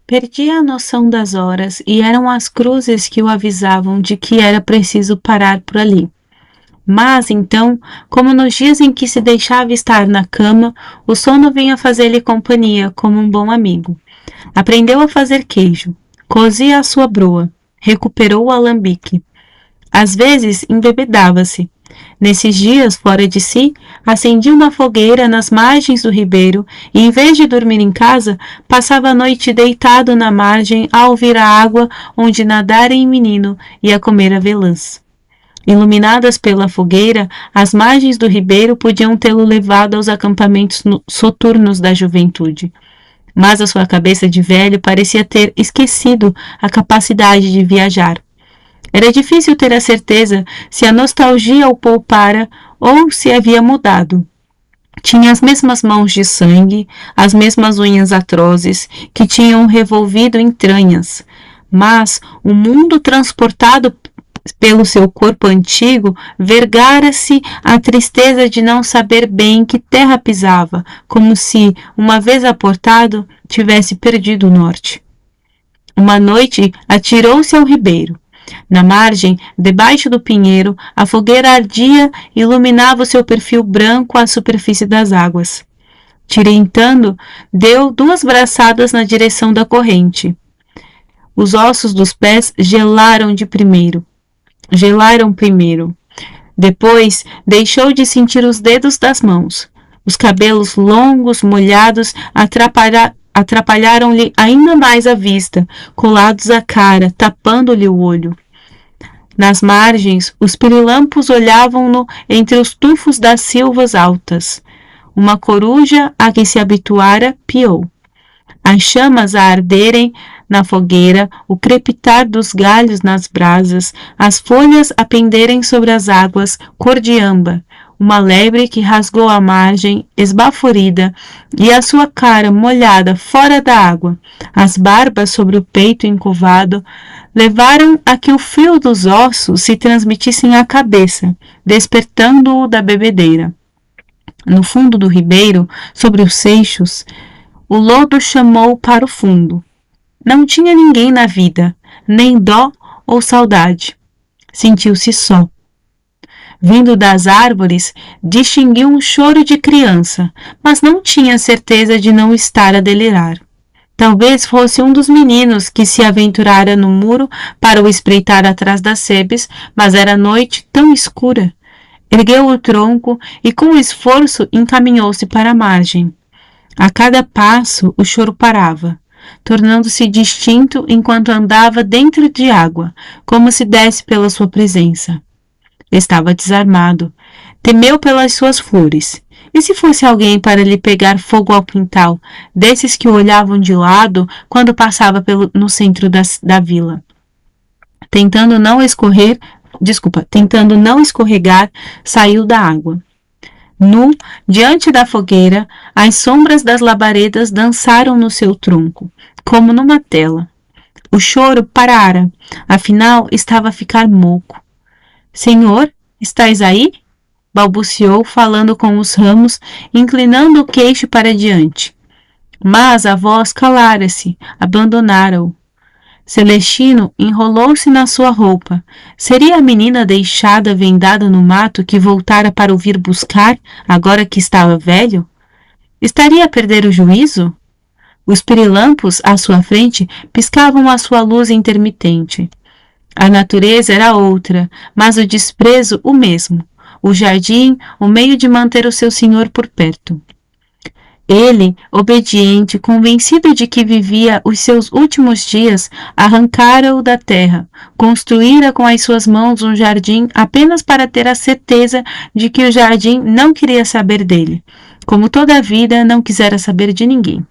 Perdia a noção das horas e eram as cruzes que o avisavam de que era preciso parar por ali. Mas, então, como nos dias em que se deixava estar na cama, o sono vinha fazer-lhe companhia como um bom amigo. Aprendeu a fazer queijo, cozia a sua broa, recuperou o alambique. Às vezes, embebedava-se. Nesses dias, fora de si, acendia uma fogueira nas margens do ribeiro e, em vez de dormir em casa, passava a noite deitado na margem a ouvir a água onde nadara em menino e a comer avelãs. Iluminadas pela fogueira, as margens do ribeiro podiam tê-lo levado aos acampamentos soturnos da juventude. Mas a sua cabeça de velho parecia ter esquecido a capacidade de viajar. Era difícil ter a certeza se a nostalgia o poupara ou se havia mudado. Tinha as mesmas mãos de sangue, as mesmas unhas atrozes que tinham revolvido entranhas, mas o mundo transportado pelo seu corpo antigo, vergara-se a tristeza de não saber bem que terra pisava, como se, uma vez aportado, tivesse perdido o norte. Uma noite atirou-se ao ribeiro. Na margem, debaixo do pinheiro, a fogueira ardia e iluminava o seu perfil branco à superfície das águas. Tirentando, deu 2 braçadas na direção da corrente. Os ossos dos pés gelaram primeiro. Depois, deixou de sentir os dedos das mãos. Os cabelos longos, molhados, atrapalharam-lhe ainda mais a vista, colados à cara, tapando-lhe o olho. Nas margens, os pirilampos olhavam-no entre os tufos das silvas altas. Uma coruja a que se habituara piou. As chamas a arderem na fogueira, o crepitar dos galhos nas brasas, as folhas a penderem sobre as águas, cor de âmbar, uma lebre que rasgou a margem, esbaforida, e a sua cara molhada fora da água, as barbas sobre o peito encovado, levaram a que o frio dos ossos se transmitissem à cabeça, despertando-o da bebedeira. No fundo do ribeiro, sobre os seixos, o lodo chamou para o fundo. Não tinha ninguém na vida, nem dó ou saudade. Sentiu-se só. Vindo das árvores, distinguiu um choro de criança, mas não tinha certeza de não estar a delirar. Talvez fosse um dos meninos que se aventurara no muro para o espreitar atrás das sebes, mas era noite tão escura. Ergueu o tronco e, com esforço, encaminhou-se para a margem. A cada passo, o choro parava, tornando-se distinto enquanto andava dentro de água, como se desse pela sua presença. Estava desarmado. Temeu pelas suas flores. E se fosse alguém para lhe pegar fogo ao quintal, desses que o olhavam de lado quando passava no centro da vila? Tentando não escorregar, saiu da água. Nu, diante da fogueira, as sombras das labaredas dançaram no seu tronco, como numa tela. O choro parara, afinal estava a ficar moco. Senhor, estás aí? Balbuciou, falando com os ramos, inclinando o queixo para diante. Mas a voz calara-se, abandonara-o. Celestino enrolou-se na sua roupa. Seria a menina deixada vendada no mato que voltara para o vir buscar, agora que estava velho? Estaria a perder o juízo? Os pirilampos à sua frente piscavam a sua luz intermitente. A natureza era outra, mas o desprezo o mesmo. O jardim, o meio de manter o seu senhor por perto. Ele, obediente, convencido de que vivia os seus últimos dias, arrancara-o da terra, construíra com as suas mãos um jardim apenas para ter a certeza de que o jardim não queria saber dele, como toda a vida não quisera saber de ninguém.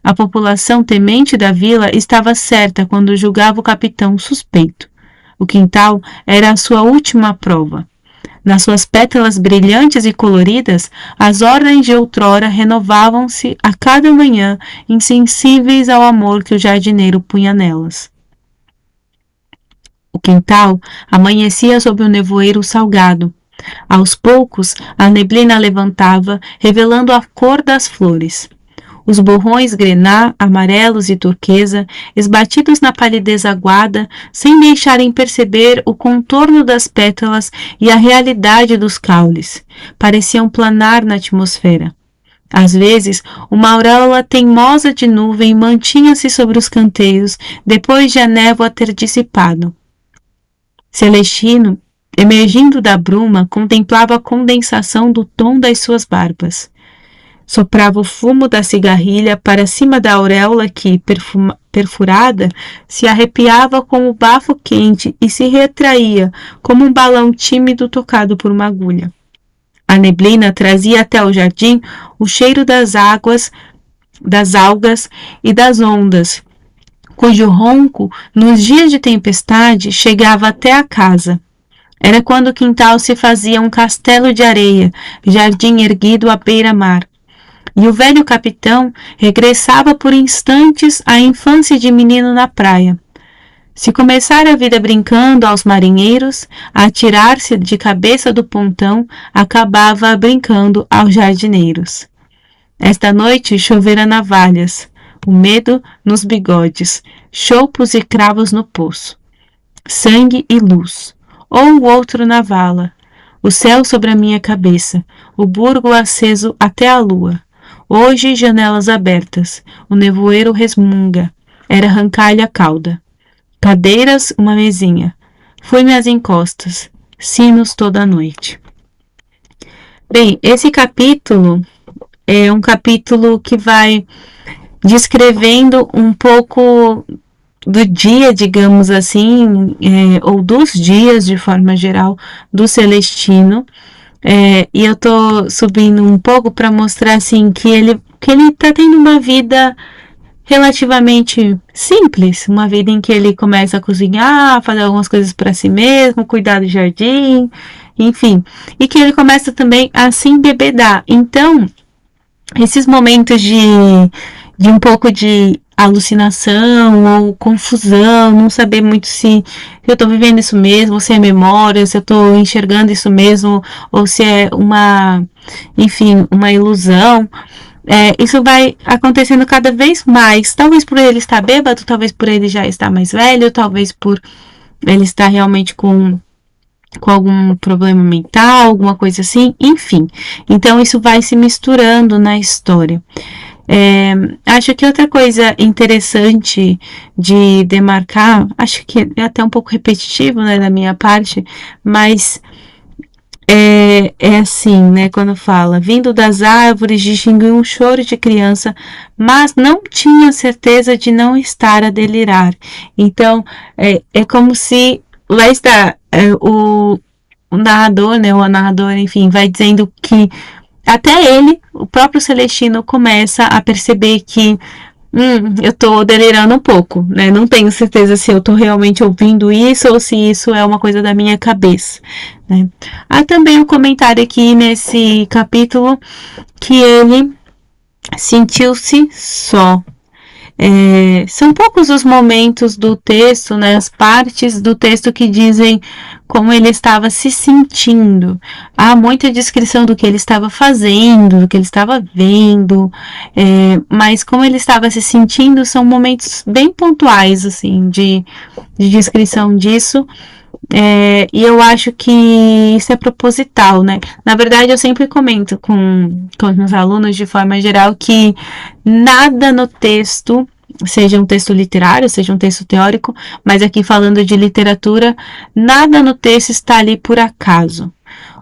A população temente da vila estava certa quando julgava o capitão suspeito. O quintal era a sua última prova. Nas suas pétalas brilhantes e coloridas, as ordens de outrora renovavam-se a cada manhã, insensíveis ao amor que o jardineiro punha nelas. O quintal amanhecia sob um nevoeiro salgado. Aos poucos, a neblina levantava, revelando a cor das flores. Os borrões grená, amarelos e turquesa, esbatidos na palidez aguada, sem deixarem perceber o contorno das pétalas e a realidade dos caules, pareciam planar na atmosfera. Às vezes, uma auréola teimosa de nuvem mantinha-se sobre os canteiros, depois de a névoa ter dissipado. Celestino, emergindo da bruma, contemplava a condensação do tom das suas barbas. Soprava o fumo da cigarrilha para cima da auréola que, perfurada, se arrepiava com o bafo quente e se retraía como um balão tímido tocado por uma agulha. A neblina trazia até o jardim o cheiro das águas, das algas e das ondas, cujo ronco, nos dias de tempestade, chegava até a casa. Era quando o quintal se fazia um castelo de areia, jardim erguido à beira-mar. E o velho capitão regressava por instantes à infância de menino na praia. Se começar a vida brincando aos marinheiros, a atirar-se de cabeça do pontão, acabava brincando aos jardineiros. Esta noite chovera navalhas, o medo nos bigodes, choupos e cravos no poço. Sangue e luz, ou o outro na vala, o céu sobre a minha cabeça, o burgo aceso até a lua. Hoje janelas abertas, o nevoeiro resmunga, era arrancar-lhe a cauda. Cadeiras, uma mesinha. Fui-me às encostas. Sinos toda a noite. Bem, esse capítulo é um capítulo que vai descrevendo um pouco do dia, digamos assim, ou dos dias de forma geral, do Celestino. E eu tô subindo um pouco para mostrar assim que ele tá tendo uma vida relativamente simples, uma vida em que ele começa a cozinhar, fazer algumas coisas para si mesmo, cuidar do jardim, enfim, e que ele começa também a se embebedar. Então, esses momentos de um pouco de alucinação ou confusão, não saber muito se eu tô vivendo isso mesmo, se é memória, se eu tô enxergando isso mesmo, ou se é uma ilusão. Isso vai acontecendo cada vez mais, talvez por ele estar bêbado, talvez por ele já estar mais velho, talvez por ele estar realmente com algum problema mental, alguma coisa assim, enfim. Então isso vai se misturando na história. Acho que outra coisa interessante de demarcar, acho que é até um pouco repetitivo, né, da minha parte, mas é assim, né, quando fala, vindo das árvores, distinguiu um choro de criança, mas não tinha certeza de não estar a delirar. Então, é como se, lá está, o narrador, né, ou a narradora, enfim, vai dizendo que até ele, o próprio Celestino, começa a perceber que eu tô delirando um pouco, né? Não tenho certeza se eu tô realmente ouvindo isso ou se isso é uma coisa da minha cabeça, né? Há também um comentário aqui nesse capítulo que ele sentiu-se só. São poucos os momentos do texto, né, as partes do texto que dizem como ele estava se sentindo. Há muita descrição do que ele estava fazendo, do que ele estava vendo, mas como ele estava se sentindo são momentos bem pontuais, assim, de descrição disso. E eu acho que isso é proposital, né? Na verdade, eu sempre comento com os meus alunos, de forma geral, que nada no texto, seja um texto literário, seja um texto teórico, mas aqui falando de literatura, nada no texto está ali por acaso.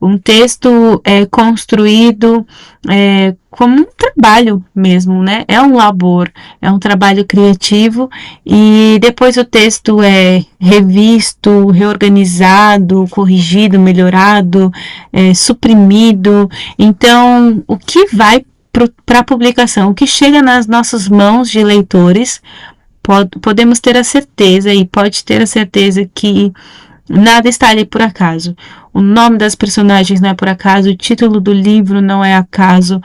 Um texto é construído como um trabalho mesmo, né? É um labor, é um trabalho criativo e depois o texto é revisto, reorganizado, corrigido, melhorado, suprimido. Então, o que vai para a publicação, o que chega nas nossas mãos de leitores, podemos ter a certeza e pode ter a certeza que nada está ali por acaso. O nome das personagens não é por acaso, o título do livro não é acaso,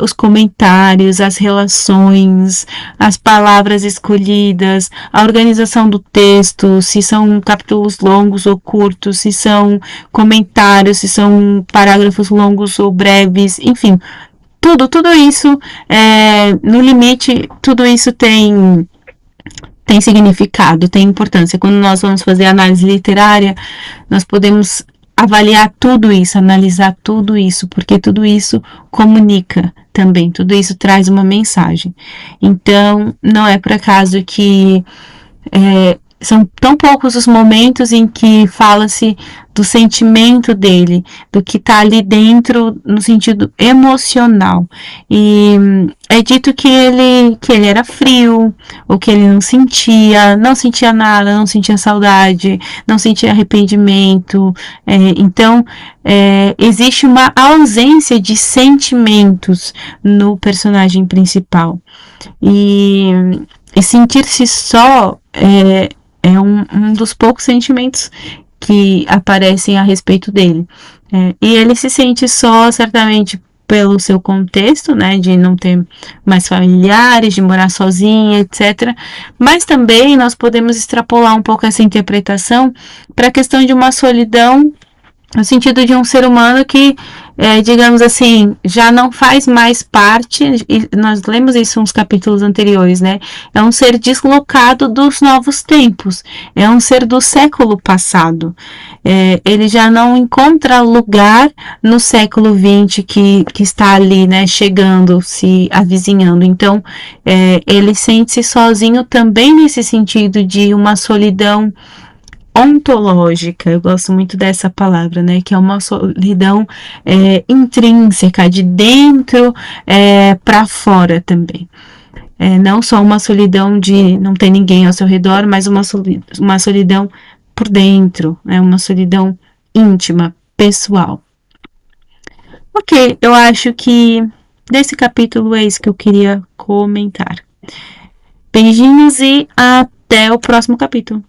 os comentários, as relações, as palavras escolhidas, a organização do texto, se são capítulos longos ou curtos, se são comentários, se são parágrafos longos ou breves, enfim, tudo isso, no limite, tudo isso tem significado, tem importância. Quando nós vamos fazer análise literária, nós podemos avaliar tudo isso, analisar tudo isso, porque tudo isso comunica também, tudo isso traz uma mensagem. Então, não é por acaso que são tão poucos os momentos em que fala-se do sentimento dele, do que está ali dentro no sentido emocional. E é dito que ele era frio, ou que ele não sentia nada, não sentia saudade, não sentia arrependimento. Então, existe uma ausência de sentimentos no personagem principal. E sentir-se só é um dos poucos sentimentos que aparecem a respeito dele. E ele se sente só, certamente, pelo seu contexto, né, de não ter mais familiares, de morar sozinha, etc. Mas também nós podemos extrapolar um pouco essa interpretação para a questão de uma solidão, no sentido de um ser humano que, digamos assim, já não faz mais parte, e nós lemos isso nos capítulos anteriores, né? É um ser deslocado dos novos tempos, é um ser do século passado. Ele já não encontra lugar no século XX que está ali, né? Chegando, se avizinhando. Então, ele sente-se sozinho também nesse sentido de uma solidão ontológica, eu gosto muito dessa palavra, né, que é uma solidão intrínseca, de dentro para fora também. Não só uma solidão de não ter ninguém ao seu redor, mas uma solidão por dentro, né, uma solidão íntima, pessoal. Ok, eu acho que desse capítulo é isso que eu queria comentar. Beijinhos e até o próximo capítulo.